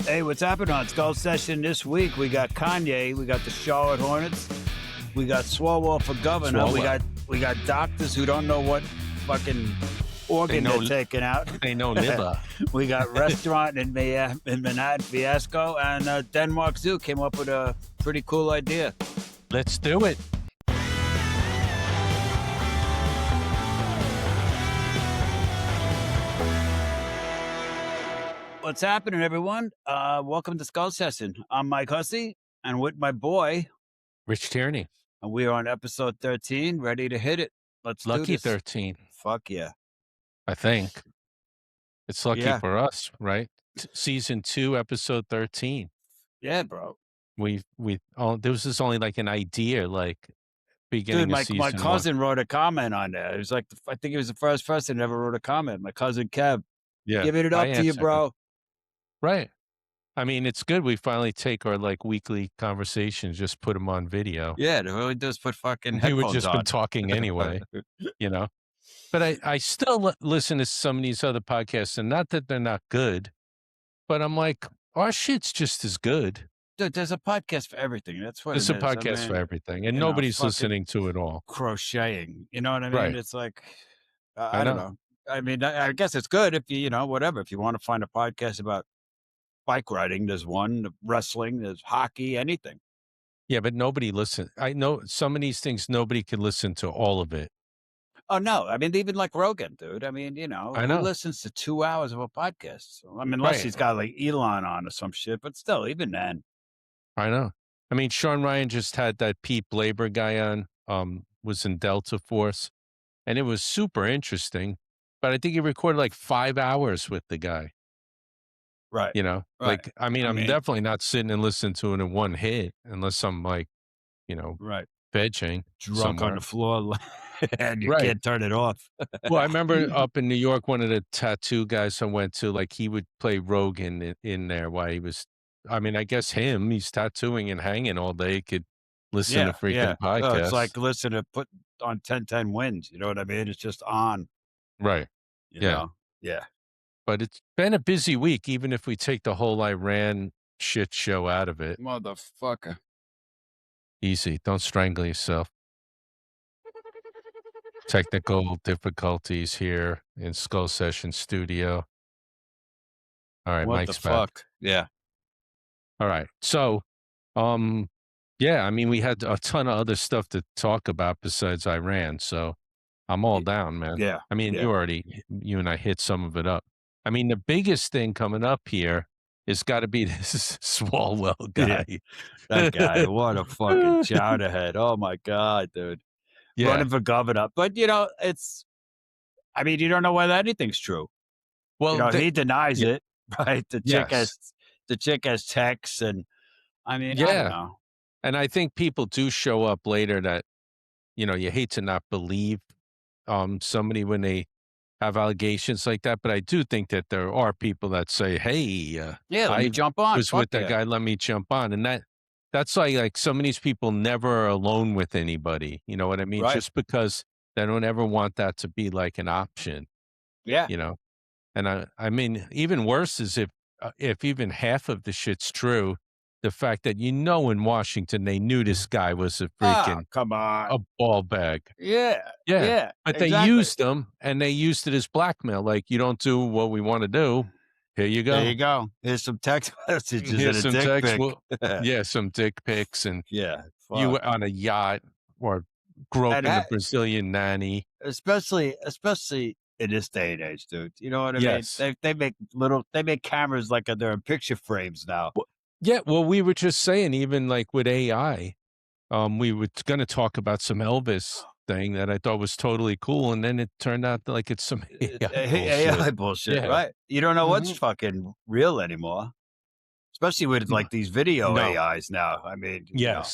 Hey, what's happening on Skull Session this week? We got Kanye, we got the Charlotte Hornets, we got swallwell for governor, we got doctors who don't know what fucking organ they're taking out. They know liver. We got restaurant in Manhattan fiasco, and Denmark Zoo came up with a pretty cool idea. Let's do it. What's happening, everyone? Welcome to Skull Session. I'm Mike Hussey, and with my boy, Rich Tierney. And we are on episode 13, ready to hit it. Let's do Lucky this. 13. Fuck yeah. I think. It's lucky for us, right? Season 2, episode 13. Yeah, bro. This is only like an idea, like beginning of season my cousin 1. wrote a comment on that. It was like, I think he was the first person that ever wrote a comment. My cousin Kev. Yeah. Giving it up to you, bro. Right. I mean, it's good. We finally take our like weekly conversations, just put them on video. Yeah, it really does put fucking We headphones would just on. been talking anyway, you know. But I still listen to some of these other podcasts, and not that they're not good, but I'm like, our shit's just as good. Dude, there's a podcast for everything. That's what There's it a is. podcast for everything, and nobody's listening to it all. Crocheting, you know what I mean? Right. It's like, I don't know. I mean, I guess it's good if you know, whatever. If you want to find a podcast about bike riding, there's one. Wrestling, there's hockey, anything. Yeah, but nobody listens. I know some of these things, nobody can listen to all of it. Oh, no. I mean, even like Rogan, dude. I mean, you know, who listens to 2 hours of a podcast? I mean, unless he's got like Elon on or some shit, but still, even then. I know. I mean, Sean Ryan just had that Pete Blaber guy on, was in Delta Force, and it was super interesting. But I think he recorded like 5 hours with the guy. Right. You know, like, I mean, I'm definitely not sitting and listening to it in one hit unless I'm like, you know, vegging. Drunk on the floor and you can't turn it off. Well, I remember up in New York, one of the tattoo guys I went to, like he would play Rogan in there while he was, I mean, I guess he's tattooing and hanging all day, could listen to freaking podcasts. Oh, it's like listen to put on 1010 wins. You know what I mean? It's just on. Right. You know? Yeah. But it's been a busy week, even if we take the whole Iran shit show out of it. Motherfucker. Easy. Don't strangle yourself. Technical difficulties here in Skull Session Studio. All right, Mike's back. Yeah. All right. So, yeah, I mean, we had a ton of other stuff to talk about besides Iran, so I'm all down, man. Yeah. I mean, you and I hit some of it up. I mean, the biggest thing coming up here is got to be this Swallwell guy. Yeah. That guy, what a fucking chowderhead. Oh, my God, dude. Yeah. Running for governor. But, you know, I mean, you don't know whether anything's true. Well, you know, he denies it, right? The chick has texts, and I mean, I don't know. And I think people do show up later that, you know, you hate to not believe somebody when they have allegations like that, but I do think that there are people that say, hey, let me jump on. I was with that guy, let me jump on. And that's like some of these people never are alone with anybody. You know what I mean? Right. Just because they don't ever want that to be like an option. Yeah. You know? And I mean, even worse is if even half of the shit's true, the fact that, you know, in Washington, they knew this guy was a freaking come on, a ball bag. Yeah. But they used him, and they used it as blackmail. Like, you don't do what we want to do. Here you go. There you go. Here's some text messages. Here's and some a dick pic. Some dick pics, and fuck. You on a yacht or groping a Brazilian nanny. Especially in this day and age, dude. You know what I mean? They make cameras like they're in picture frames now. Yeah, well, we were just saying, even like with AI, we were going to talk about some Elvis thing that I thought was totally cool, and then it turned out like it's some AI bullshit, right? You don't know what's fucking real anymore, especially with like these video AIs now. I mean, you know,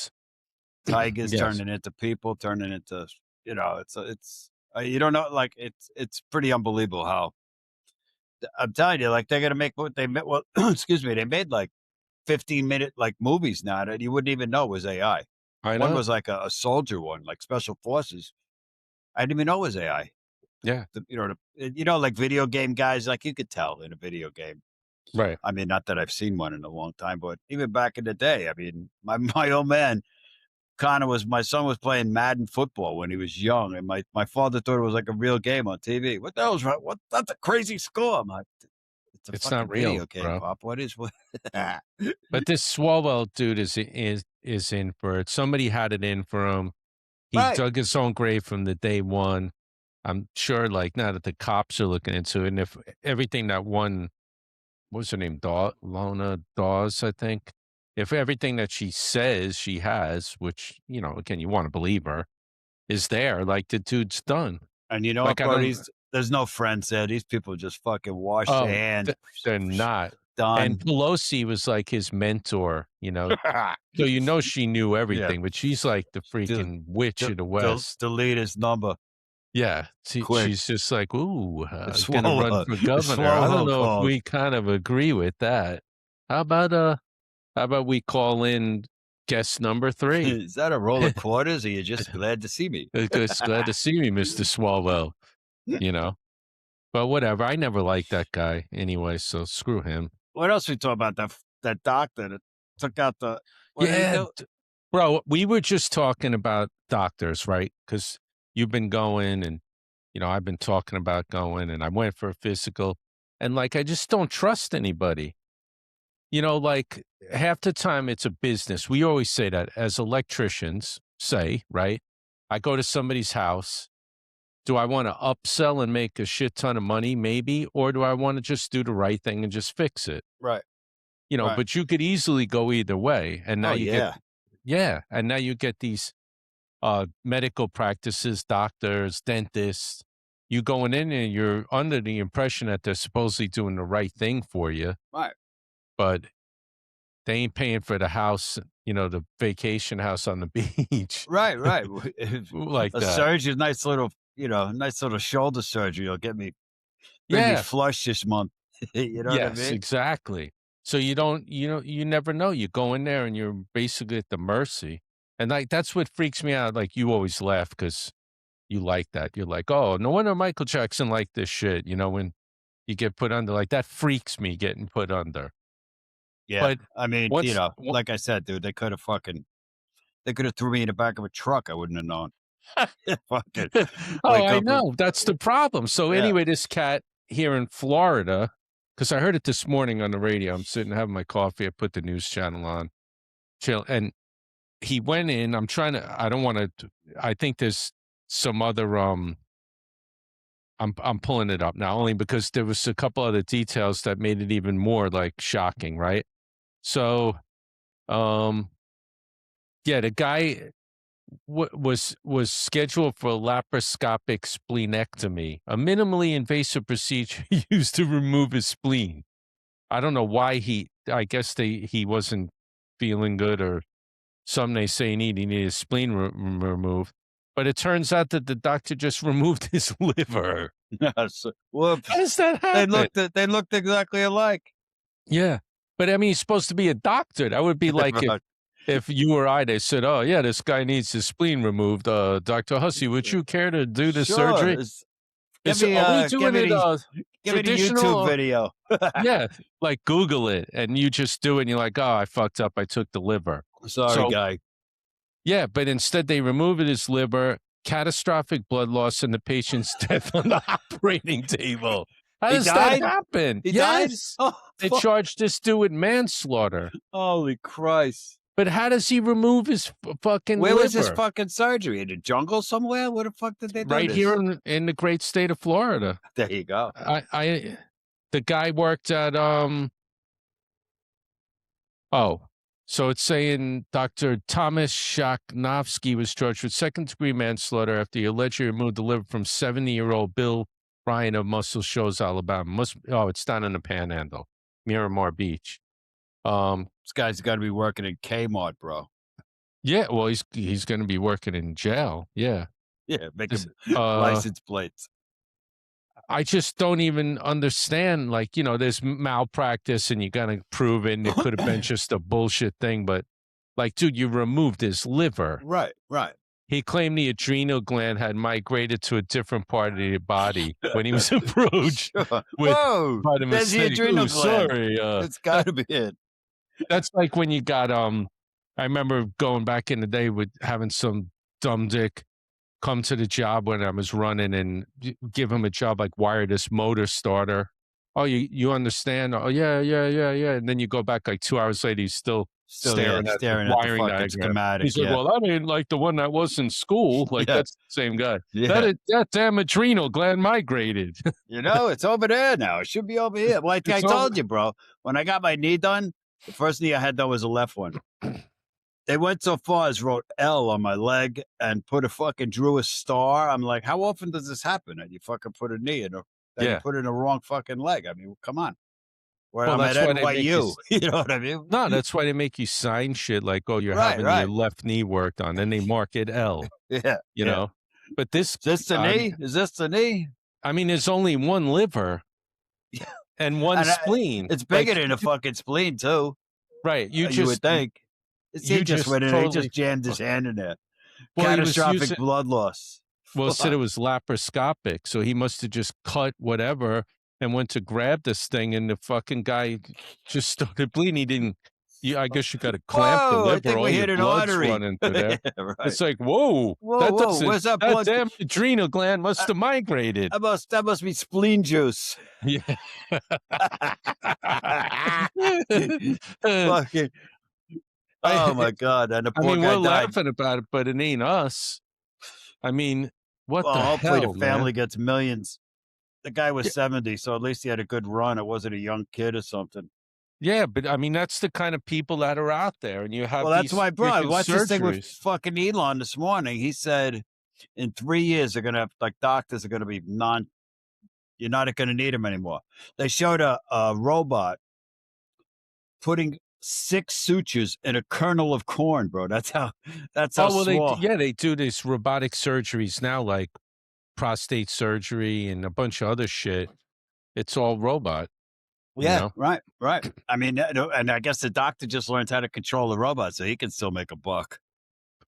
tigers turning into people, turning into, you know, it's you don't know, like it's pretty unbelievable how. I'm telling you, like they're gonna make what they made. Well, excuse me, they made like 15-minute like movies now that you wouldn't even know was AI. I know. One was like a soldier one, like special forces. I didn't even know it was AI. Yeah. You know, like video game guys, like you could tell in a video game. Right. I mean, not that I've seen one in a long time, but even back in the day, I mean, my old man, my son was playing Madden football when he was young, and my father thought it was like a real game on TV. What the hell's right? What? That's a crazy score. I'm like, it's a not fucking real, video game, bro. Pop. What is what? But this Swallwell dude is in for it. Somebody had it in for him. He dug his own grave from the day one. I'm sure, like, now that the cops are looking into it, and if everything that one, what's her name, Lona Dawes, I think, if everything that she says she has, which, you know, again, you want to believe her, is there, like, the dude's done. And you know Like, what, bro? There's no friends there. These people just fucking wash their hands. They're not. Done. And Pelosi was like his mentor, you know. So you know she knew everything, but she's like the freaking witch of the West. Delete his number. Yeah, she's just like, ooh, gonna run for governor. I don't know if we kind of agree with that. How about we call in guest number 3? Is that a roll of quarters, or you're just glad to see me? Just glad to see me, Mr. Swallwell. You know, but whatever. I never liked that guy anyway, so screw him. What else we talk about? That doctor that took out the bro. We were just talking about doctors, right? Because you've been going, and you know I've been talking about going, and I went for a physical, and like I just don't trust anybody. You know, like half the time it's a business. We always say that as electricians, right? I go to somebody's house. Do I want to upsell and make a shit ton of money? Maybe. Or do I want to just do the right thing and just fix it? Right. You know, but you could easily go either way. And now and now you get these medical practices, doctors, dentists. You going in and you're under the impression that they're supposedly doing the right thing for you. Right. But they ain't paying for the house, you know, the vacation house on the beach. Right. Like a surgery, nice little shoulder surgery will bring me flush this month. You know what I mean? Exactly. So you never know. You go in there and you're basically at the mercy. And like that's what freaks me out. Like you always laugh because you like that. You're like, oh, no wonder Michael Jackson liked this shit. You know, when you get put under, like that freaks me getting put under. Yeah, but I mean, you know, like I said, dude, they could have threw me in the back of a truck. I wouldn't have known. Fucking. I know. That's the problem. So anyway, this cat here in Florida, because I heard it this morning on the radio. I'm sitting having my coffee. I put the news channel on, chill, and he went in. I don't want to. I think there's some other. I'm pulling it up now only because there was a couple other details that made it even more like shocking, right? So, the guy was scheduled for a laparoscopic splenectomy, a minimally invasive procedure used to remove his spleen. I don't know why I guess he wasn't feeling good, or some they say he needed his spleen removed. But it turns out that the doctor just removed his liver. Whoops. How does that happen? They looked exactly alike. Yeah. But I mean, he's supposed to be a doctor. That would be like if you or I, they said, oh, yeah, this guy needs his spleen removed. Dr. Hussey, would you care to do this surgery? Give me the YouTube video. Yeah, like Google it, and you just do it, and you're like, oh, I fucked up. I took the liver. Sorry, guy. Yeah, but instead they removed his liver, catastrophic blood loss, and the patient's death on the operating table. How does that happen? He died? Oh, they charged this dude with manslaughter. Holy Christ. But how does he remove his fucking liver? Where was his fucking surgery? In the jungle somewhere? Where the fuck did they do Right this? here in the great state of Florida. There you go. The guy worked at so it's saying Dr. Thomas Shaknovsky was charged with second-degree manslaughter after he allegedly removed the liver from 70-year-old Bill Ryan of Muscle Shoals, Alabama. It's down in the Panhandle, Miramar Beach. This guy's got to be working in Kmart, bro. Yeah, well, he's going to be working in jail. Yeah. Yeah, making license plates. I just don't even understand, like, you know, there's malpractice and you got to prove it, and it could have been just a bullshit thing. But, like, dude, you removed his liver. Right. He claimed the adrenal gland had migrated to a different part of the body when he was approached with Whoa, by the there's the mistake. adrenal Ooh, gland. sorry. It's got to be it. That's like when you got I remember going back in the day with having some dumb dick come to the job when I was running and give him a job like wire this motor starter. Oh, you understand? Oh, yeah. And then you go back like 2 hours later, he's still staring at the wiring fucking diagram. schematic. He's like, well, I mean, like the one that was in school. Like that's the same guy. That damn adrenal gland migrated. It's over there now. It should be over here. Like I told you, bro, when I got my knee done, the first knee I had done was the left one. They went so far as wrote L on my leg and drew a star. I'm like, how often does this happen? And you fucking put a knee in, you put in the wrong fucking leg. I mean, come on. Well, that's why they make you. You know what I mean? No, that's why they make you sign shit like, oh, you're having your left knee worked on. Then they mark it L. You know? But is this the knee? Is this the knee? I mean, there's only one liver and one spleen. It's bigger than a fucking spleen, too. Right. You would think. He just went in. He just jammed his hand in there. Well, catastrophic blood loss. Well, said it was laparoscopic, so he must have just cut whatever and went to grab this thing, and the fucking guy just started bleeding. He didn't. I guess you got to clamp the liver. I think we hit an artery running through there. Right. It's like whoa, where's that blood? That damn adrenal gland must have migrated. That must be spleen juice. Yeah. Fucking. Oh my God! And the poor guy we're died. laughing about it, but it ain't us. I mean, what the hell? Hopefully the family gets millions. The guy was 70, so at least he had a good run. It wasn't a young kid or something. Yeah, but I mean, that's the kind of people that are out there, and you have. Well, that's why, bro. I watched this thing with fucking Elon this morning. He said, in 3 years they're gonna have doctors are gonna be you're not gonna need them anymore. They showed a robot putting 6 sutures in a kernel of corn, bro. That's how small. They do these robotic surgeries now, like prostate surgery and a bunch of other shit. It's all robot. Yeah, right. I mean, and I guess the doctor just learns how to control the robot so he can still make a buck.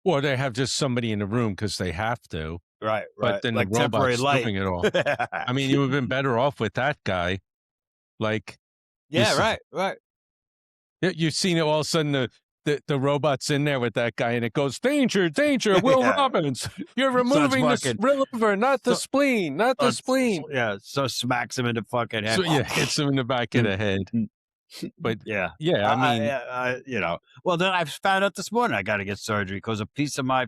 Or they have just somebody in the room because they have to. Right. But then like the robot's doing it all. I mean, you would have been better off with that guy. Like, right. You've seen it all of a sudden, the robot's in there with that guy, and it goes, danger, Will Robbins, you're removing the liver, not the spleen, not the spleen. Yeah, so smacks him in the fucking head. So, hits him in the back of the head. But yeah, I mean, well, then I found out this morning I got to get surgery because a piece of my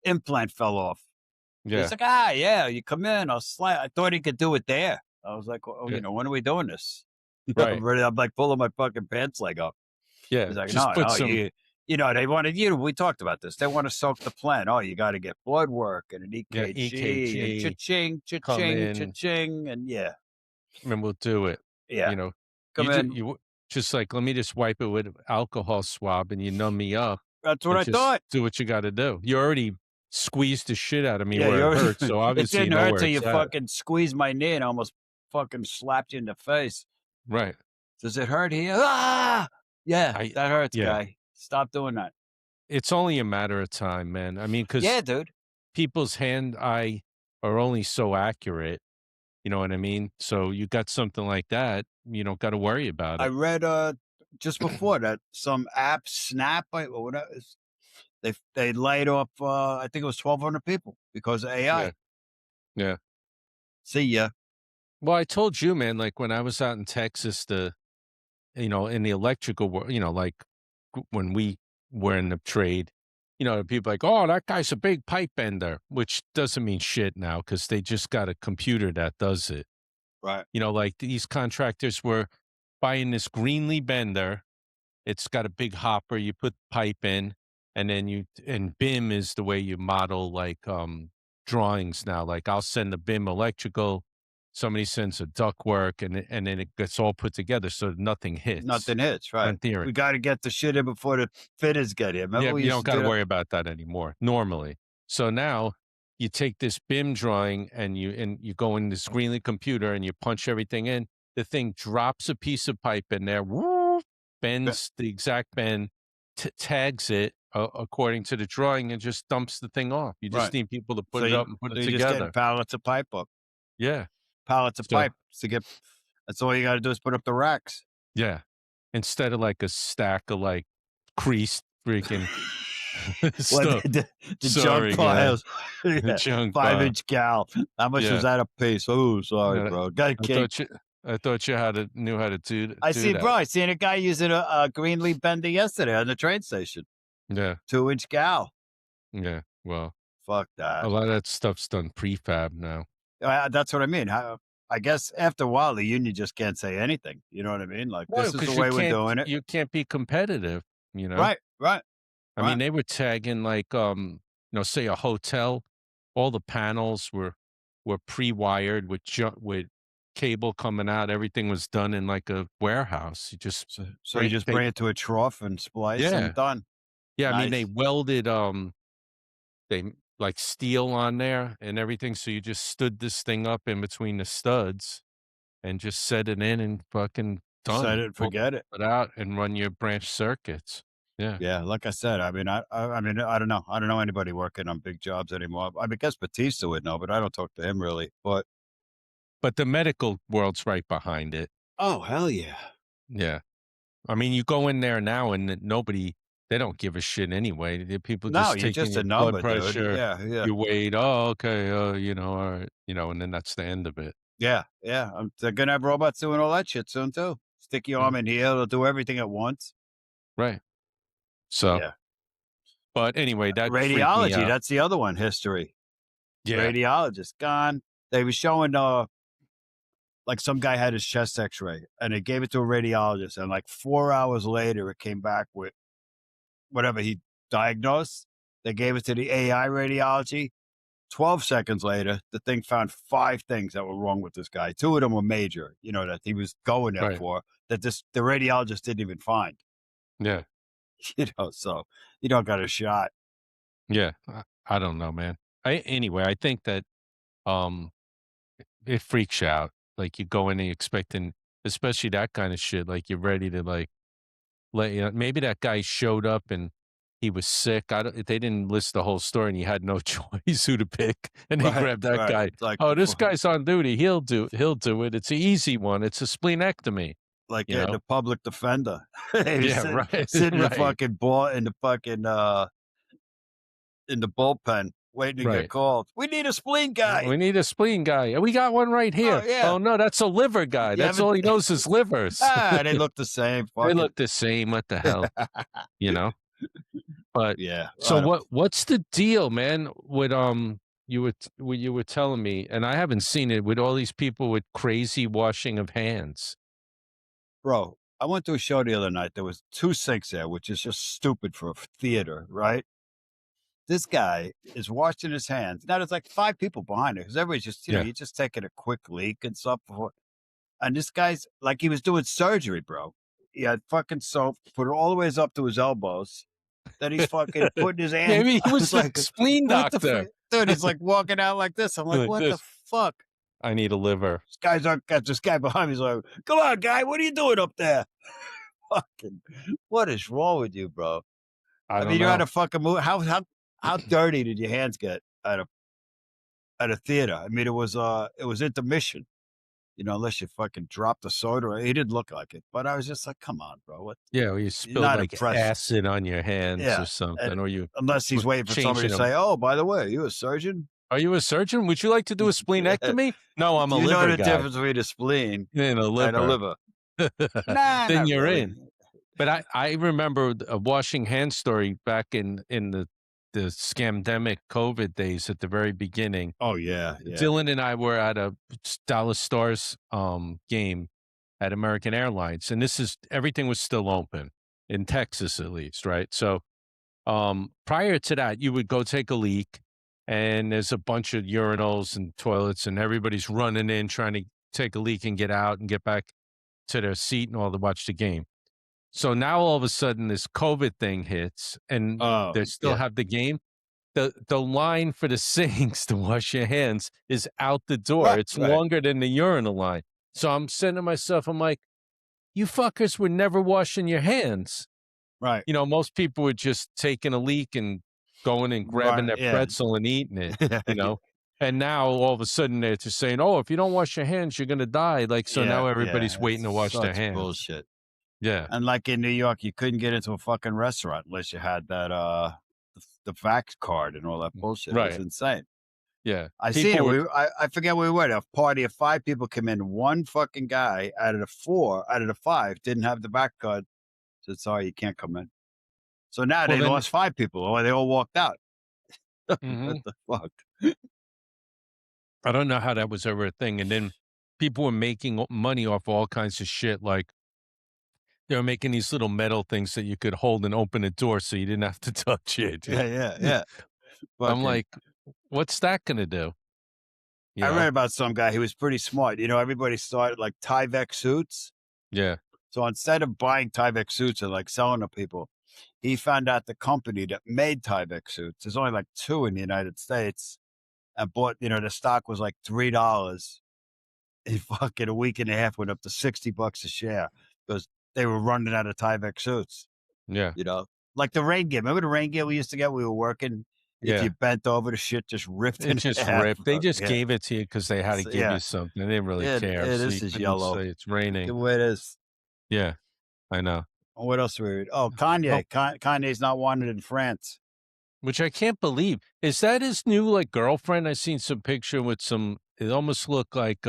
implant fell off. Yeah, he's like, you come in, I'll slide. I thought he could do it there. I was like, when are we doing this? Right. I'm like pulling my fucking pants leg up. Yeah. He's like, they wanted we talked about this. They want to soak the plant. Oh, you got to get blood work and an EKG. And cha-ching, and and we'll do it. Yeah. Come in. You just like, let me just wipe it with alcohol swab and you numb me up. That's what I thought. Do what you got to do. You already squeezed the shit out of me where it hurts. So obviously it didn't hurt till you fucking squeezed my knee and almost fucking slapped you in the face. Right. Does it hurt here? Ah! Yeah, that hurts, guy. Stop doing that. It's only a matter of time, man. I mean, because dude, people's hand-eye are only so accurate. You know what I mean? So you got something like that, you don't got to worry about it. I read just before that some app, Snap, or whatever, they laid off. I think it was 1,200 people because of AI. Yeah. See ya. Well, I told you, man, like when I was out in Texas, in the electrical world, like when we were in the trade, people like, oh, that guy's a big pipe bender, which doesn't mean shit now because they just got a computer that does it. Right. Like these contractors were buying this Greenlee bender. It's got a big hopper. You put pipe in and then and BIM is the way you model like drawings now. Like I'll send the BIM electrical. Somebody sends a ductwork, and then it gets all put together so nothing hits. Nothing hits, right? In theory. We got to get the shit in before the fitters get in. Remember you don't got to worry about that anymore, normally. So now you take this BIM drawing and you go in this Greenlee computer and you punch everything in. The thing drops a piece of pipe in there, bends the exact bend, tags it, according to the drawing and just dumps the thing off. You just need people to put it up and put it you just together. get pallets of pipe up. Yeah. Pallets of pipe to get. That's all you got to do is put up the racks. Yeah. Instead of like a stack of like creased freaking stuff. The junk piles. The junk 5-inch gal. How much was that a piece? Oh, sorry, bro. I thought you knew how to do that. I seen a guy using a green leaf bender yesterday on the train station. Yeah. 2-inch gal. Yeah. Well, fuck that. A lot of that stuff's done prefab now. That's what I mean. I guess after a while, the union just can't say anything. You know what I mean? Like, this is the way we're doing it. You can't be competitive, you know? Right. I mean, they were tagging like, say a hotel, all the panels were pre-wired with cable coming out. Everything was done in like a warehouse. You just you just bring it to a trough and splice and done. Yeah, nice. I mean, they welded they like steel on there and everything. So you just stood this thing up in between the studs and just set it in and fucking done. Set it and forget it. Put out and run your branch circuits. Yeah. Yeah. Like I said, I mean, I don't know. I don't know anybody working on big jobs anymore. I guess Batista would know, but I don't talk to him really. But the medical world's right behind it. Oh, hell yeah. Yeah. I mean, you go in there now and they don't give a shit anyway. People just taking just your a number, blood pressure, dude. Yeah. You weight. Oh, okay. All right. And then that's the end of it. Yeah. They're gonna have robots doing all that shit soon too. Stick your arm in here; they'll do everything at once. Right. So. Yeah. But anyway, that radiology. That's the other one. History. Yeah. Radiologist gone. They were showing like some guy had his chest X-ray and they gave it to a radiologist, and like 4 hours later, it came back with whatever he diagnosed. They gave it to the AI radiology. 12 seconds later, the thing found 5 things that were wrong with this guy. 2 of them were major, that he was going there for, that the radiologist didn't even find. Yeah. So you don't got a shot. Yeah. I don't know, man. Anyway, I think that it freaks you out. Like you go in and expecting, especially that kind of shit, like you're ready to like maybe that guy showed up and he was sick. They didn't list the whole story and he had no choice who to pick. And they grabbed that guy. Like, this guy's on duty. He'll do it. It's an easy one. It's a spleenectomy. Like the public defender. Right. Sitting in the fucking in the bullpen waiting to get called. We need a spleen guy. We need a spleen guy. We got one right here. Oh no, that's a liver guy. That's all he knows is livers. They look the same. They look the same. What the hell? But yeah. So what's the deal, man? With you were telling me, and I haven't seen it, with all these people with crazy washing of hands. Bro, I went to a show the other night. There was 2 sinks there, which is just stupid for a theater, right? This guy is washing his hands. Now there's like 5 people behind it because everybody's just, you're just taking a quick leak and stuff. And this guy's like, he was doing surgery, bro. He had fucking soap, put it all the way up to his elbows. Then he's fucking putting his hands. Maybe he was like a spleen doctor. Dude, he's like walking out like this. I'm like, what the fuck? I need a liver. Got this guy behind me. He's like, come on, guy. What are you doing up there? Fucking, what is wrong with you, bro? I mean, you had a fucking move. How dirty did your hands get at a theater? I mean, it was intermission, unless you fucking dropped the soda. He didn't look like it, but I was just like, come on, bro. What? Yeah, well, you spilled like acid on your hands or something, or you. Unless he's waiting for somebody to say, "Oh, by the way, are you a surgeon? Are you a surgeon? Would you like to do a spleenectomy?" No, I'm a liver guy. You know the difference between a spleen and a liver. Nah, then you're really. in. But I remember a washing hands story back in the scamdemic COVID days at the very beginning. Oh yeah. Dylan and I were at a Dallas Stars game at American Airlines, and everything was still open in Texas, at least, right? So prior to that, you would go take a leak, and there's a bunch of urinals and toilets, and everybody's running in trying to take a leak and get out and get back to their seat and all to watch the game. So now all of a sudden this COVID thing hits and they still have the game. The line for the sinks to wash your hands is out the door. Right, it's longer than the urinal line. So I'm saying to myself, I'm like, you fuckers were never washing your hands. Right. You know, most people were just taking a leak and going and grabbing their pretzel and eating it, you know? And now all of a sudden they're just saying, "Oh, if you don't wash your hands, you're gonna die." Like, so now everybody's waiting to it's wash their such hands. bullshit. Yeah. And like in New York, you couldn't get into a fucking restaurant unless you had that the vax card and all that bullshit. It was Right. insane. Yeah. I seen People it. were I forget where we were. A party of 5 people come in. One fucking guy out of the 4, out of the 5, didn't have the back card. Said, "Sorry, you can't come in." So now well they then lost 5 people, or they all walked out. What mhm. the fuck? I don't know how that was ever a thing, and then people were making money off all kinds of shit, like, they were making these little metal things that you could hold and open a door so you didn't have to touch it. Yeah. I'm Fucking like, "What's that gonna do?" You I read know? about some guy, he was pretty smart. You know, everybody started like Tyvek suits. Yeah. So instead of buying Tyvek suits and like selling to people, he found out the company that made Tyvek suits. There's only like 2 in the United States, and bought, you know, the stock was like $3. In fucking a week and a half went up to $60 a share because they were running out of Tyvek suits. Yeah. You know, like the rain gear. Remember the rain gear we used to get? We were working. If you Yeah. bent over, the shit just ripped It in just half. ripped. They just Yeah, gave it to you because they had to so, give yeah. you something. They didn't really care, so This you is couldn't yellow. say it's The raining. way it is. Yeah, I know. What else we read? Oh, Oh, Kanye. Kanye's not wanted in France. which I can't believe. Is that his new, like, girlfriend? I seen some picture with some it almost looked like,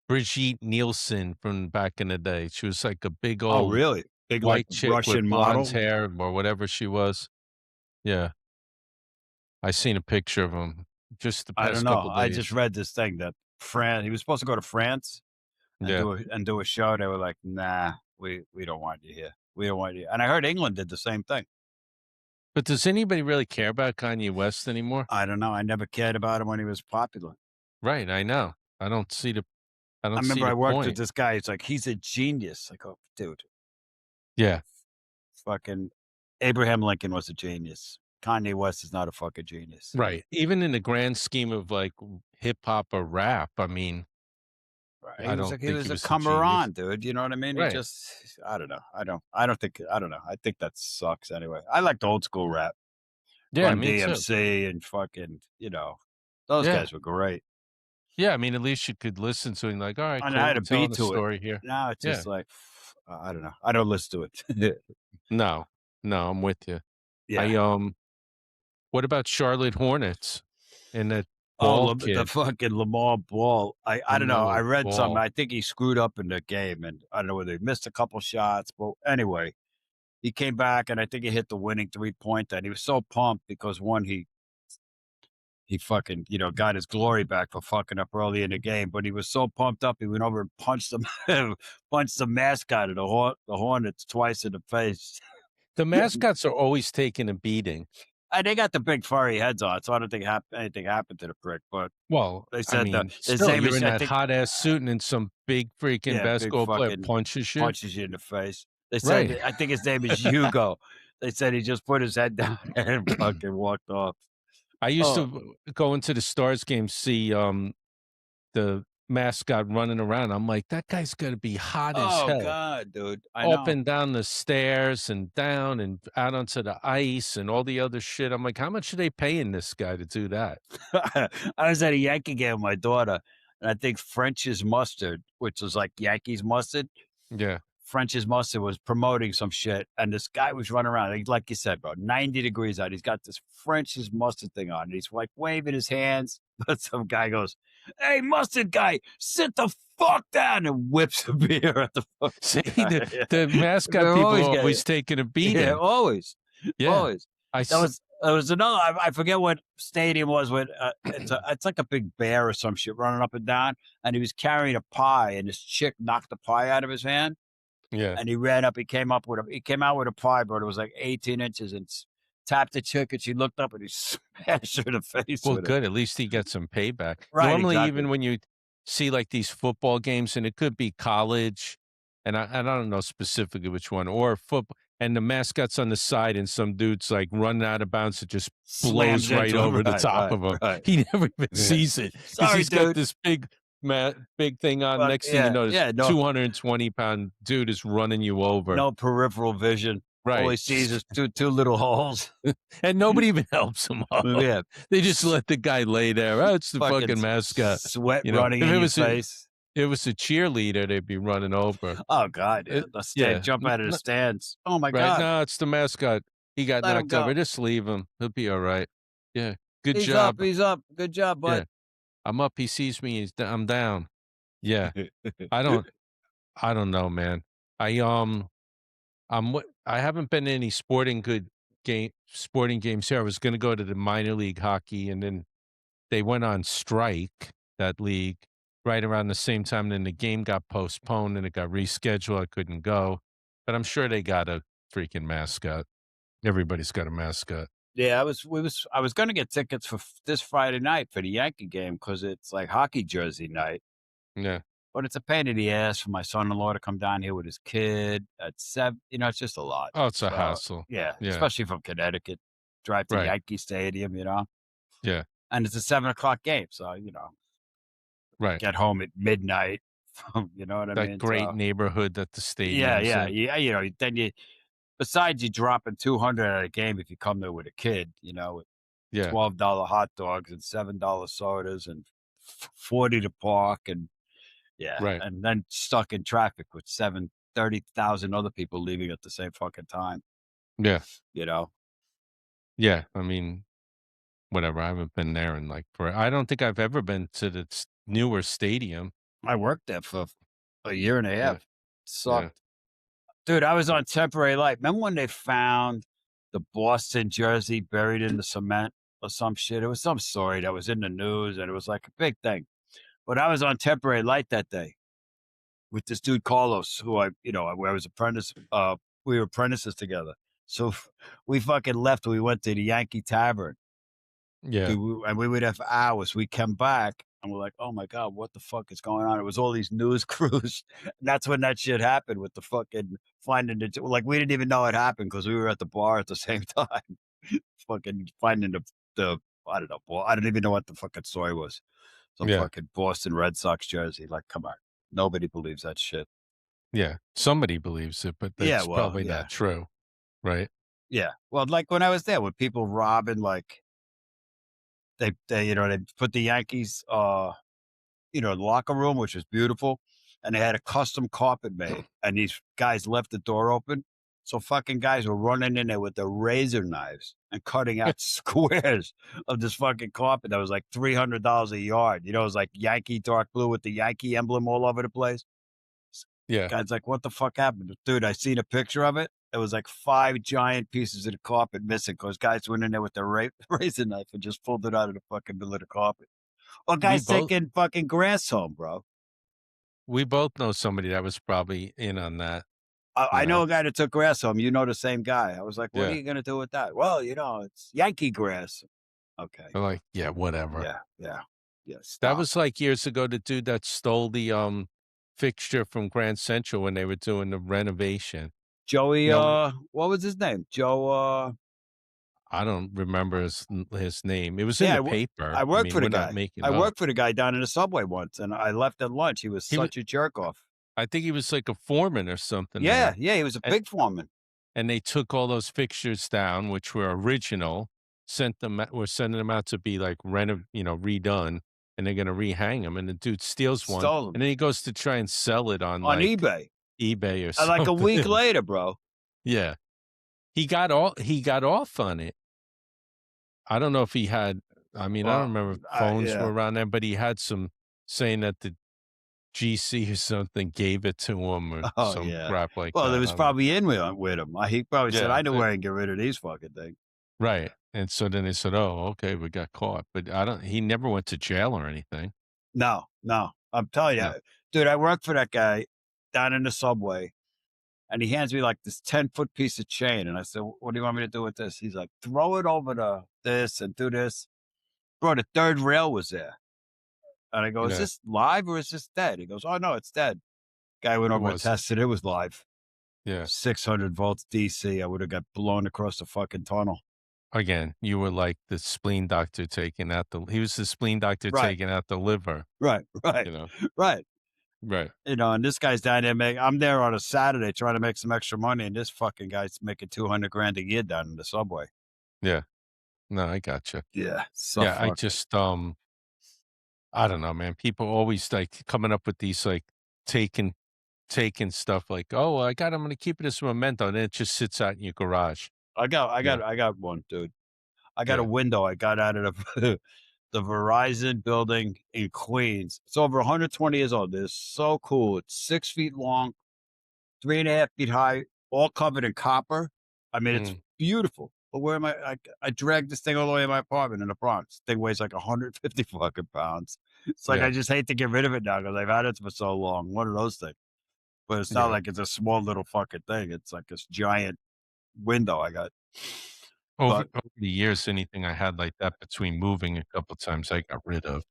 Brigitte Nielsen from back in the day. She was like a big Oh, old really? Big like white chick with Russian blonde model. hair or whatever she was. Yeah, I seen a picture of him just the I don't past know. couple I just days. read this thing that France. He was supposed to go to France and Yeah. do a show. They were like, "Nah, we don't want you here. We don't want you." And I heard England did the same thing. But does anybody really care about Kanye West anymore? I don't know. I never cared about him when he was popular. Right, I know. I I don't see remember I the worked with point. this guy. He's like, he's a genius. I go, dude, Yeah, fucking Abraham Lincoln was a genius. Kanye West is not a fucking genius. right. Even in the grand scheme of, like, hip hop or rap, I mean, Right. I don't He think he was a was a comer genius. on, dude. You know what I mean? He Right. just I don't know. I don't know. I think that sucks anyway. I liked old school rap. Yeah, Run me too. DMC and fucking, you know, those Yeah. guys were great. Yeah, I mean, at least you could listen to it and like, "All right, And I cool, had we're a beat telling a to it. story here." Now it's Yeah. just like I don't know. I don't listen to it. No. No, I'm with you. Yeah. I, what about Charlotte Hornets and that Oh, Ball the kid? fucking Lamar Ball. I don't know. I LaMelo read something. Ball. I think he screwed up in the game, and I don't know whether he missed a couple shots. But anyway, he came back, and I think he hit the winning 3-pointer. And he was so pumped because one, he fucking, you know, got his glory back for fucking up early in the game. But he was so pumped up, he went over and punched him, punched the mascot of the Hornets twice in the face. The mascots are always taking a beating. And they got the big furry heads on, so I don't think anything happened to the prick. But Well, they I said mean, his still, name you're is, in I that think, hot ass suit and then some big freaking yeah, big basketball player fucking punches you. punches you in the face. They Right. said, I think his name is Hugo. They said he just put his head down and fucking walked off. I used Oh, to go into the Stars game, see, the mascot running around. I'm like, "That guy's gonna be hot as oh hell." God, dude. I Up know. and down the stairs and down and out onto the ice and all the other shit. I'm like, "How much are they paying this guy to do that?" I was at a Yankee game with my daughter, and I think French's Mustard, which was like Yankees mustard, Yeah. French's Mustard was promoting some shit, and this guy was running around, like you said, bro, 90 degrees out. He's got this French's Mustard thing on, and he's like waving his hands. But some guy goes, "Hey, mustard guy, sit the fuck down," and whips a beer at the See, fucking guy. the mascot They're people always are getting always taking a yeah, beating. always, Yeah. always. I That s was another. I forget what stadium it was with. It's like a big bear or some shit running up and down, and he was carrying a pie, and this chick knocked the pie out of his hand, Yeah. and he ran up. He came out with a pie, but it was like 18 inches, and tapped the chick, and she looked up, and he smashed her in the face Well, with it. good, at least he got some payback. Right, Normally, exactly. even when you see, like, these football games, and it could be college, and I don't know specifically which one, or football, and the mascot's on the side, and some dude's, like, running out of bounds, it just blows Slams right into him. over the Right, top right, of him. right. He never even Yeah. sees it because 'cause Sorry, he's got dude. this big big thing on. Next thing you know, this 220-pound dude is running you over. No peripheral vision. Right. All he sees is two little holes. And nobody even helps him up. Yeah. They just let the guy lay there. Oh, it's the fucking mascot. Sweat running in your face. If it was a cheerleader, they'd be running over. Oh, God. Jump out of the stands. Oh, my God. No, it's the mascot. He got knocked over. Just leave him. He'll be all right. Yeah. Good job. He's up. Good job, bud. Yeah. I'm up. He sees me. I'm down. Yeah. I don't know, man. I haven't been to any sporting games here. I was going to go to the minor league hockey, and then they went on strike, that league, right around the same time. Then the game got postponed and it got rescheduled. I couldn't go, but I'm sure they got a freaking mascot. Everybody's got a mascot. Yeah, I was going to get tickets for this Friday night for the Yankee game because it's like hockey jersey night. Yeah. But it's a pain in the ass for my son-in-law to come down here with his kid at 7. It's just a lot. Oh, it's a hassle. Yeah, especially from Connecticut. Drive to Yankee Stadium, Yeah. And it's a 7:00 game, so, get home at midnight. You know what I mean? That great neighborhood that the stadium is in. Yeah. Then besides you dropping $200 at a game if you come there with a kid, with $12 hot dogs and $7 sodas and $40 to park and and then stuck in traffic with 30,000 other people leaving at the same fucking time. Yeah. Yeah, I mean, whatever. I haven't been there in I don't think I've ever been to the newer stadium. I worked there for a year and a half. Sucked. Dude, I was on temporary light. Remember when they found the Boston jersey buried in the cement or some shit? It was some story that was in the news and it was like a big thing. But I was on temporary light that day with this dude, Carlos, who I was we were apprentices together. So we fucking left. We went to the Yankee Tavern. Yeah. And we were there for hours. We came back and we're like, oh my God, what the fuck is going on? It was all these news crews. And that's when that shit happened with the fucking finding it. Like, we didn't even know it happened because we were at the bar at the same time. Fucking finding the I don't know. I don't even know what the fucking story was. Some fucking Boston Red Sox jersey. Like, come on. Nobody believes that shit. Yeah. Somebody believes it, but that's probably not true. Right? Yeah. Well, like when I was there, with people robbing, like, they put the Yankees, locker room, which was beautiful, and they had a custom carpet made, and these guys left the door open. So fucking guys were running in there with their razor knives and cutting out squares of this fucking carpet that was like $300 a yard. It was like Yankee dark blue with the Yankee emblem all over the place. Yeah. Guys like, what the fuck happened? Dude, I seen a picture of it. It was like 5 giant pieces of the carpet missing because guys went in there with their razor knife and just pulled it out of the fucking middle of the carpet. Or guys taking fucking grass home, bro. We both know somebody that was probably in on that. I know a guy that took grass home. You know the same guy. I was like, what are you going to do with that? Well, it's Yankee grass. Okay. They're like, yeah, whatever. Yeah. That was like years ago, the dude that stole the fixture from Grand Central when they were doing the renovation. Joey, what was his name? Joe, I don't remember his name. It was in the paper. I worked for the guy. I worked for the guy down in the subway once, and I left at lunch. He was such a jerk off. I think he was like a foreman or something. Yeah, he was a big foreman. And they took all those fixtures down, which were original, were sending them out to be like redone, and they're gonna rehang them. And the dude steals one, and then he goes to try and sell it on eBay or something. Like a week later, bro. Yeah, he got off on it. I don't know if he had. I mean, I don't remember if phones were around then, but he had some saying that the GC or something gave it to him or some crap like that. Well, it was probably in with him. He probably said, I know where I can get rid of these fucking things. Right. And so then they said, oh, okay, we got caught. But he never went to jail or anything. No. I'm telling you, dude, I worked for that guy down in the subway, and he hands me like this 10-foot piece of chain. And I said, what do you want me to do with this? He's like, throw it over this and do this. Bro, the third rail was there. And I go, is this live or is this dead? He goes, oh, no, it's dead. Guy went over and tested. It was live. Yeah. 600 volts DC. I would have got blown across the fucking tunnel. again, you were like the spleen doctor taking out the he was the spleen doctor Right. taking out the liver, Right. Right. you know? Right. Right. And this guy's down there I'm there on a Saturday trying to make some extra money, and this fucking guy's making 200 grand a year down in the subway. Yeah. No, I gotcha. Yeah. So Yeah, I fucked. just, I don't know, man. People always, like, coming up with these, like, taking taking stuff like, "Oh, I'm gonna keep it as a memento," and it just sits out in your garage. Yeah. I got one, dude. I got a Yeah. window I got out of the Verizon building in Queens. It's over 120 years old. It's so cool. It's 6 feet long, 3.5 feet high, all covered in copper. I mean, it's Mm. beautiful. But where am I dragged this thing all the way to my apartment in the Bronx. Thing weighs like 150 fucking pounds. It's like I Yeah. just hate to get rid of it now because I've had it for so long. One of those things. But it's not Yeah. like it's a small little fucking thing. It's like this giant window I got. Over But over the years, anything I had like that between moving a couple times, I got rid of.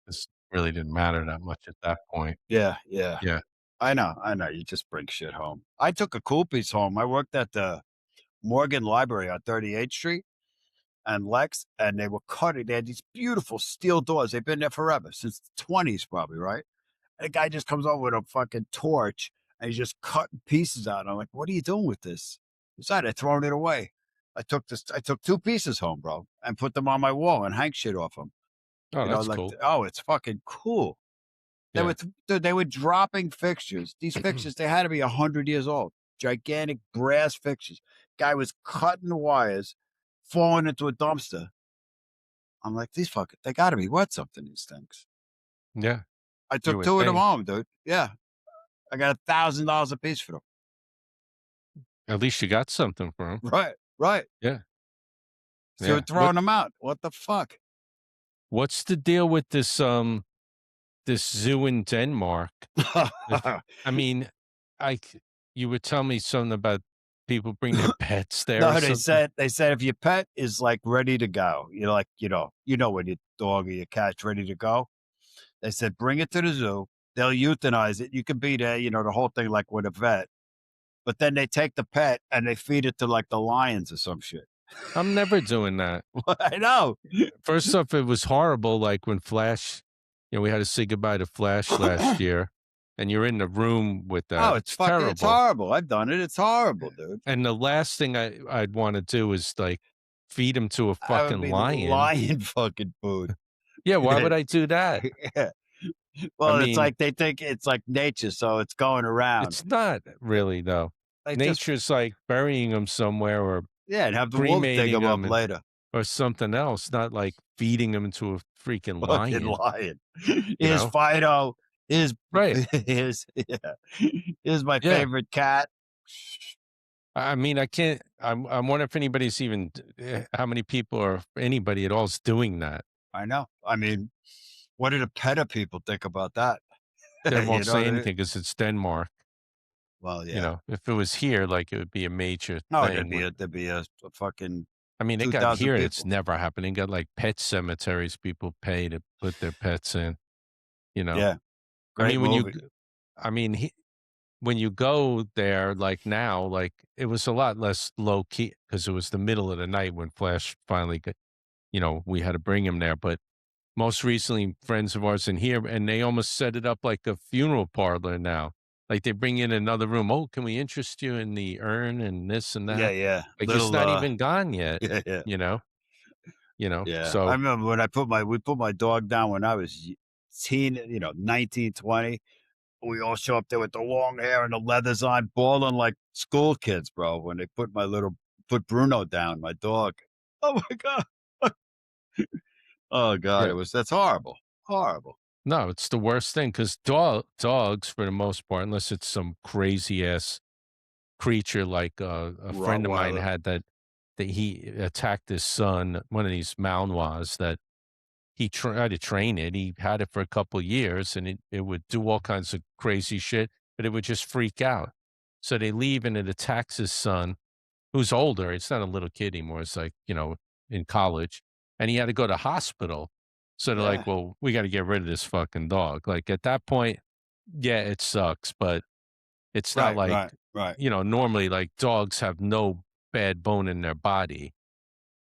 This really didn't matter that much at that point. yeah, yeah. Yeah. I know. You just bring shit home. I took a cool piece home. I worked at the Morgan Library on 38th Street and Lex, and they were cutting. They had these beautiful steel doors. They've been there forever, since the 20s, probably, right? And the guy just comes over with a fucking torch and he's just cutting pieces out. I'm like, what are you doing with this? Besides, I thrown it away. I took two pieces home, bro, and put them on my wall and hang shit off them. Oh, that's Like, cool. oh, it's fucking cool. Yeah. Dude, they were dropping fixtures. These fixtures, they had to be 100 years old. Gigantic brass fixtures. Guy was cutting the wires, falling into a dumpster. I'm like, they got to be worth something. These things. Yeah. I You took would two of them think. home, dude. Yeah, I got $1,000 a piece for them. At least you got something for him. Right, right. Yeah. So we're Yeah. throwing them out. What the fuck? What's the deal with this zoo in Denmark? If I mean, I c you would tell me something about people bring their pets there or No, something? they said if your pet is like ready to go, you're like, when your dog or your cat's ready to go. They said bring it to the zoo. They'll euthanize it. You can be there, the whole thing like with a vet. But then they take the pet and they feed it to like the lions or some shit. I'm never doing that. I know. First off, it was horrible, like, when Flash we had to say goodbye to Flash last year, and you're in the room with Oh, that. it's It's fucking it's terrible. horrible. I've done it. It's horrible, dude. And the last thing I'd wanna do is, like, feed him to a I would fucking be lion. lion fucking food. Yeah, why would I do that? Yeah. I Well, it's mean, like they think it's like nature, so it's going around. it's not really, though. They just Nature's like burying them somewhere or Yeah, and have the wolves dig cremating them up them and later. or something else, not like feeding them to a freaking Fucking lion, lion. you Here's know? Fido. Here's Right. yeah. Here's my Yeah. favorite cat. I mean, I can't I'm wondering if anybody's even how many people or anybody at all is doing that. I know. I mean, what do the PETA people think about that? They You won't know say what I mean? anything because it's Denmark, Well, yeah. if it was here, like, it would be a major No, thing with there'd be a fucking I mean, they got 2,000 here, it's people. never happening. Got, like, pet cemeteries people pay to put their pets in, you know? Yeah, I great mean, when you movie. g I mean, he when you go there, like now, like, it was a lot less low key because it was the middle of the night when Flash finally got we had to bring him there, but most recently, friends of ours in here, and they almost set it up like a funeral parlor now. Like, they bring in another room, "Oh, can we interest you in the urn and this and Yeah, that?" yeah. Like, it's not even gone yet, Yeah, yeah. you know? Yeah. I So remember when we put my dog down when I was teen, 19, 20. We all show up there with the long hair and the leathers on, bawling like school kids, bro, when they put Bruno down, my dog. Oh my God. Oh God, yeah. that's horrible. Horrible. No, it's the worst thing because dogs, for the most part, unless it's some crazy ass creature like a friend of mine Rottweiler. had that he attacked his son, one of these Malinois that he tried to train it. He had it for a couple years and it would do all kinds of crazy shit, but it would just freak out. So they leave and it attacks his son, who's older. It's not a little kid anymore. It's like, in college. And he had to go to hospital. So they're like, Yeah. well, we got to get rid of this fucking dog. Like at that point, yeah, it sucks, but it's not Right, like, right, right. normally like dogs have no bad bone in their body.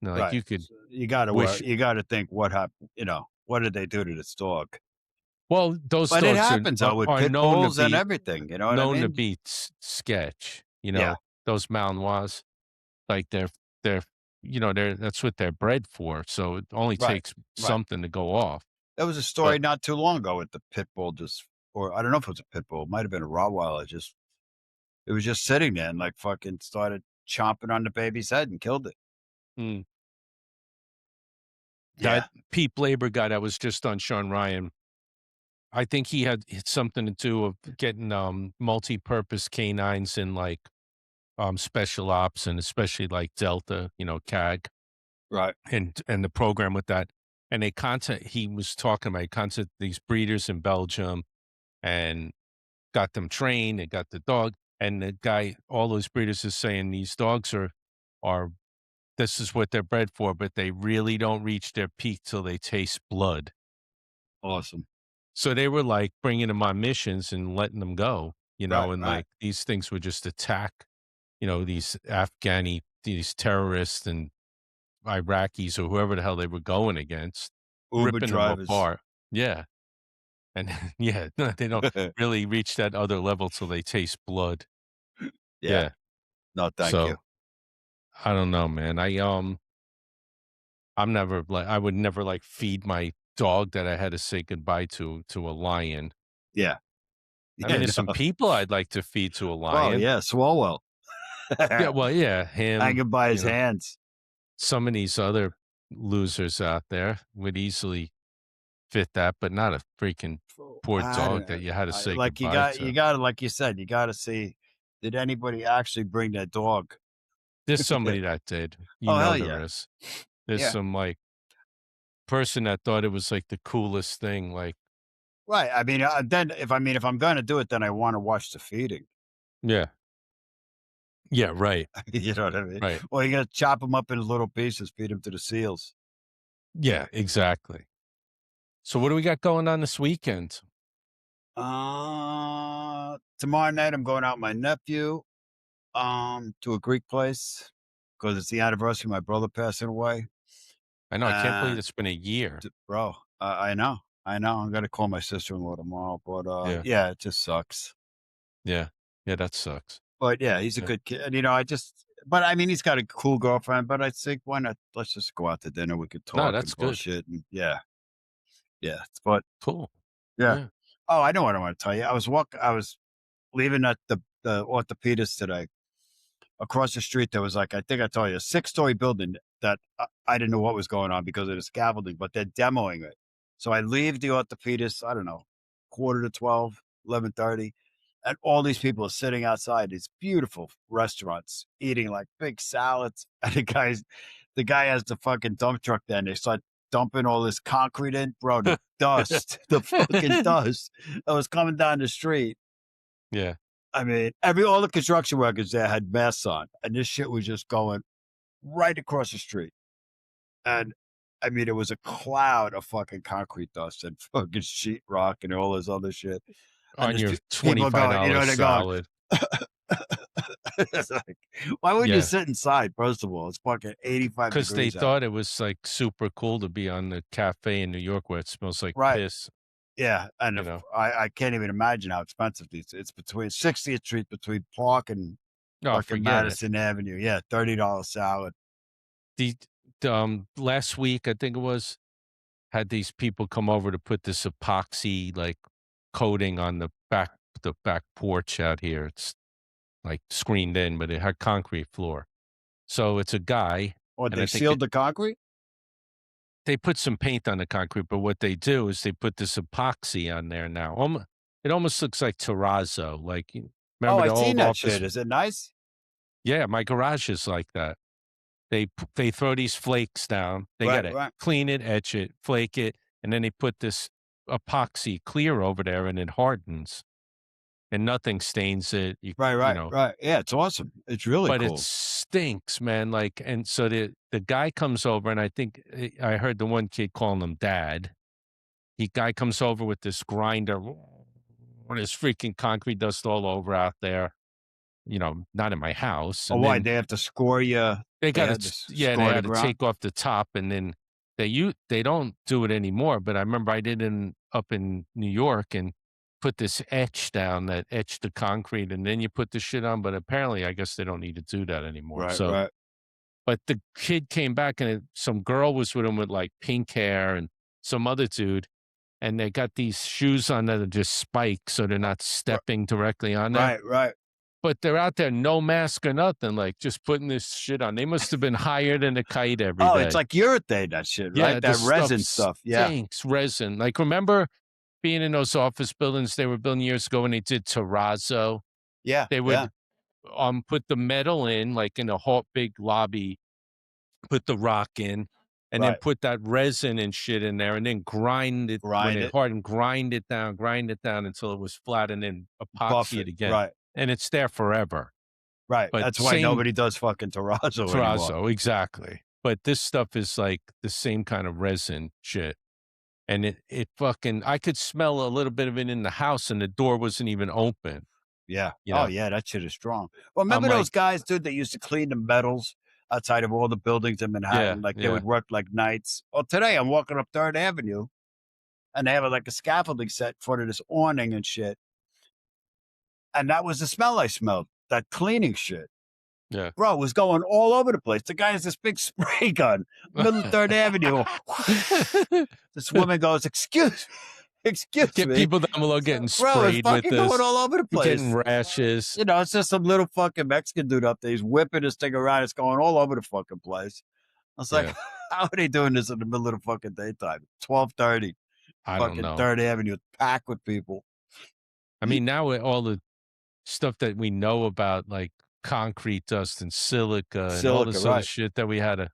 You know, like Right. you could You gotta wish. you gotta think what happened, what did they do to this dog? Well, those But it dogs happens though with are pit known to bulls and be everything, you know what I mean? sketch. You Yeah, know, those Malinois, like they're they're that's what they're bred for. So it only right, takes right. something to go off. There was a story But not too long ago with the pit bull or I don't know if it was a pit bull, it might have been a Rottweiler, it was just sitting there and like fucking started chomping on the baby's head and killed it. mm, that Yeah, Pete Labor guy that was just on Sean Ryan, I think he had something to do with getting multi-purpose canines in like special ops and especially like Delta, CAG right. and the program with that. And he was talking about, he contacted these breeders in Belgium and got them trained and got the dog. And the guy, all those breeders is saying these dogs are, this is what they're bred for, but they really don't reach their peak till they taste blood. Awesome. So they were like bringing them on missions and letting them go, Right, and right. like these things would just attack, these these terrorists and Iraqis or whoever the hell they were going against, Uber ripping them drivers. apart. Yeah. And yeah, no, they don't really reach that other level till they taste blood. Yeah. Yeah. No, thank you. So I don't know, man. I'm never like, I would never like feed my dog that I had to say goodbye to a lion. Yeah. I mean, Yeah, there's some no. people I'd like to feed to a Well, lion. yeah, Swallwell. Yeah, well, yeah, him, Hanging by his hands. some of these other losers out there would easily fit that, but not a freaking poor I dog don't that you had to say like goodbye you to. gotta like you said, you gotta see, did anybody actually bring their dog? There's somebody that did. Oh, hell There yeah. is. There's Yeah. some like person that thought it was like the coolest thing. Like, Right. I mean, then if I'm gonna do it, then I wanna watch the feeding. yeah, yeah, right, You know what I mean? right. Or you gotta chop them up into little pieces, feed them to the seals. Yeah, exactly. So what do we got going on this weekend? Tomorrow night, I'm going out with my nephew, to a Greek place because it's the anniversary of my brother passing away. I know, I can't believe And it's been a year. bro, I know. I'm gonna call my sister-in-law tomorrow, but Yeah, yeah, it just sucks. yeah, yeah, that sucks. But yeah, he's a Yeah. good kid. And but I mean, he's got a cool girlfriend. But I think why not? Let's just go out to dinner. We could No, talk that's and good. bullshit. And yeah, yeah. But Cool. yeah. Yeah. Oh, I know what I want to tell you. I was leaving at the orthopedist today. Across the street, there was like, I think I told you, a 6-story building that I didn't know what was going on because of the scaffolding, but they're demoing it. So I leave the orthopedist, I don't know, quarter to 12, 11:30, and all these people are sitting outside these beautiful restaurants eating like big salads. And the guy has the fucking dump truck there, and they start dumping all this concrete in. Bro, the dust, the fucking dust that was coming down the street. Yeah. I mean, all the construction workers there had masks on, and this shit was just going right across the street. And I mean, it was a cloud of fucking concrete dust and fucking sheetrock and all this other shit. And On there's your people going, $25 they're going. salad. It's like, why wouldn't you Yeah. sit inside? First of all, it's fucking 85 'Cause they degrees out. thought it was, like, super cool to be on the cafe in New York where it smells like Right. piss, Yeah. And you know? I can't even imagine how expensive these. It's between 60th Street, between Park and No, fucking forget it. Madison Avenue. Yeah. $30 salad. The last week, I think it was, had these people come over to put this epoxy, like, coating on the back porch out here. It's, like, screened in, but it had concrete floor. So it's a guy, Or and they I think sealed the concrete? they put some paint on the concrete, but what they do is they put this epoxy on there now. It almost looks like terrazzo, like, Oh, remember I the seen old that office. shit. Is it nice? Yeah, my garage is like that. They throw these flakes down. They Right, gotta right. clean it, etch it, flake it, and then they put this epoxy clear over there, and it hardens, and nothing stains it. Right, You right, know, right. Yeah, it's awesome. It's really but it cool. stinks, man. Like, and so the guy comes over, and I think I heard the one kid calling him dad. The guy comes over with this grinder, and there's freaking concrete dust all over out there. Not in my house, Oh, and why? then They have to score you? They got had to, to yeah, they score the had to ground. take off the top, and then they don't do it anymore. But I remember I did it up in New York and put this etch down that etched the concrete, and then you put the shit on. But apparently, I guess they don't need to do that anymore. Right, So, right. but the kid came back, and some girl was with him with like pink hair, and some other dude, and they got these shoes on that are just spikes, so they're not stepping directly on there. Right, right. But they're out there, no mask or nothing, like just putting this shit on. They must have been higher than a kite every Oh, it's day. like urethane, that shit, right? Yeah, the That stuff resin stuff. Yeah. stinks, resin. Like, remember being in those office buildings they were building years ago when they did terrazzo? Yeah, They yeah. would put the metal in, like in a whole big lobby, put the rock in, and then Right. put that resin and shit in there, and then grind it when Grind it it. hardened, grind it down until it was flat, and then Buff epoxy it it. again. Right. And it's there forever. Right. But That's why same nobody does fucking terrazzo anymore. terrazzo, exactly. But this stuff is like the same kind of resin shit. And it fucking, I could smell a little bit of it in the house, and the door wasn't even open, Yeah. you Oh, know? yeah, that shit is strong. Well, I'm remember like, those guys, dude, that used to clean the metals outside of all the buildings in yeah, Manhattan? Like, they yeah. would work like nights. Well, today I'm walking up 3rd Avenue, and they have like a scaffolding set in front of this awning and shit. And that was the smell I smelled, that cleaning shit. Yeah. Bro, it was going all over the place. The guy has this big spray gun, middle of 3rd Avenue. This woman goes, excuse Get me. people down below getting Bro, it's sprayed with fucking going this, all over the getting place. rashes. You know, it's just some little fucking Mexican dude up there. He's whipping this thing around. It's going all over the fucking place. I was like, Yeah. how are they doing this in the middle of the fucking daytime? 12:30, I don't fucking know. 3rd Avenue, packed with people. I mean, now with all the stuff that we know about, like concrete dust and silica and all Silica, this other right. shit that we had to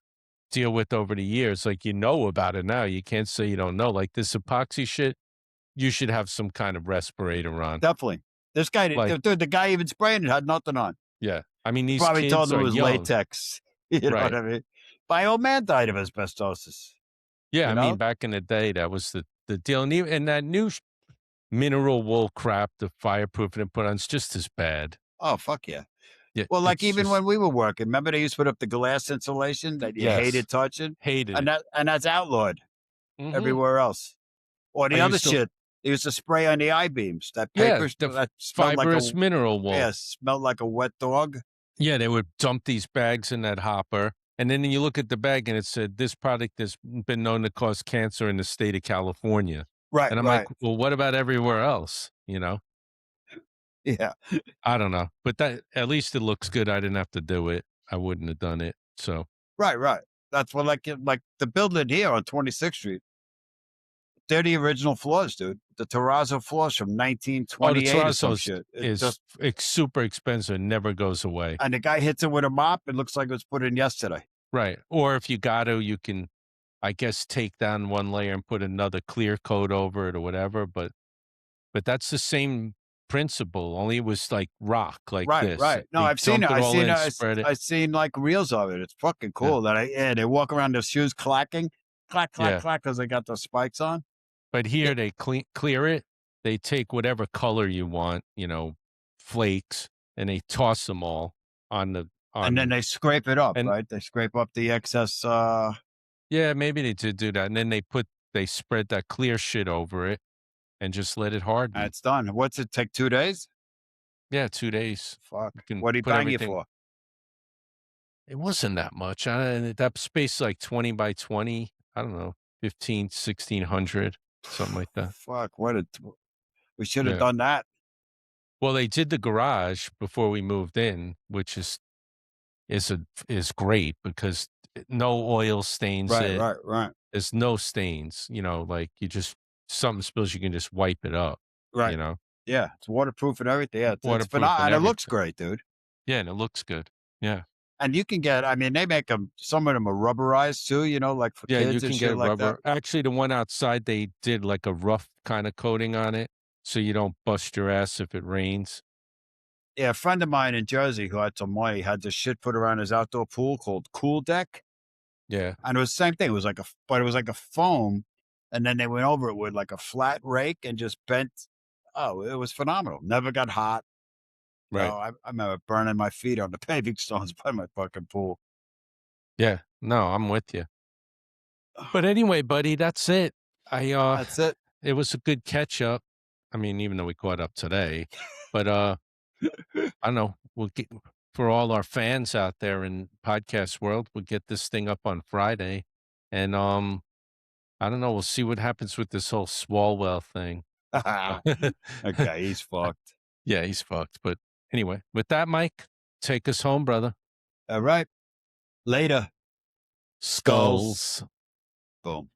deal with over the years, like, you know about it now. You can't say you don't know. Like this epoxy shit, you should have some kind of respirator on. Definitely. This guy, Like, dude, the guy even spraying it had nothing on. yeah. I mean, these Probably told kids him it are was young. latex. You know Right. what I mean? My old man died of asbestosis. Yeah. You I know? mean, back in the day, that was the deal. And that new mineral wool crap, the fireproof and put on, it's just as bad. Oh, fuck yeah. Yeah. Well, like It's even just, when we were working, remember they used to put up the glass insulation that you yes. hated touching? Hated it. And that's outlawed Mm-hmm. everywhere else. Or the I other used to, shit, they used to spray on the I-beams. That yeah, paper the that smelled like fibrous a mineral wool. yeah, smelled like a wet dog. Yeah, they would dump these bags in that hopper, and then you look at the bag and it said, "This product has been known to cause cancer in the state of California." Right, And I'm like, right. "Well, what about everywhere else?" You know? Yeah. I don't know, but that at least it looks good. I didn't have to do it. I wouldn't have done it. So, Right, right. That's what like the building here on 26th Street. They're the original floors, dude. The terrazzo floors from oh, the 1928 or some terrazzo shit. It is just super expensive, never goes away. and the guy hits it with a mop. It looks like it was put in yesterday. Right. Or if you got to, you can, I guess, take down one layer and put another clear coat over it or whatever. But that's the same principle, only it was like rock like Right, this. right. No, They I've seen it. dump it all in, spread it. I've seen like reels of it. It's fucking Yeah. cool. They walk around their shoes clacking, clack, clack, Yeah. clack, because they got those spikes on. But here they clear it. They take whatever color you want, flakes, and they toss them all on the And then they scrape it up, and right? They scrape up the excess. yeah, maybe they did do that. And then they spread that clear shit over it and just let it And harden. it's done. What's it take? 2 days? Yeah, 2 days. Fuck. You can What do you put bang you everything. for? It wasn't that much. That space like 20 by 20. I don't know, 15, 1600, something like that. Fuck. We should have Yeah. done that. Well, they did the garage before we moved in, which is great because no oil stains Right, it. right, right, There's no stains, like something spills, you can just wipe it up, right. Yeah, it's waterproof and everything. Yeah, it's waterproof phenomenal. and And it looks everything. great, dude. Yeah, and it looks good. Yeah. And you can get, I mean, they make them, some of them are rubberized too, like for Yeah, you kids and can shit get like that. rubber. Actually, the one outside, they did like a rough kind of coating on it so you don't bust your ass if it rains. Yeah, a friend of mine in Jersey who had some money had this shit put around his outdoor pool called Cool Deck. Yeah. And it was the same thing. It was but it was like a foam. And then they went over it with like a flat rake and just bent. Oh, it was phenomenal. Never got hot. Right. No, I remember burning my feet on the paving stones by my fucking pool. Yeah. No, I'm with you. But anyway, buddy, that's it. That's it. It was a good catch up. I mean, even though we caught up today, but I don't know. We'll get for all our fans out there in podcast world. We'll get this thing up on Friday, and I don't know. We'll see what happens with this whole swallwell thing. Okay, he's fucked. Yeah, he's fucked. But anyway, with that, Mike, take us home, brother. All right. Later. Skulls. Boom.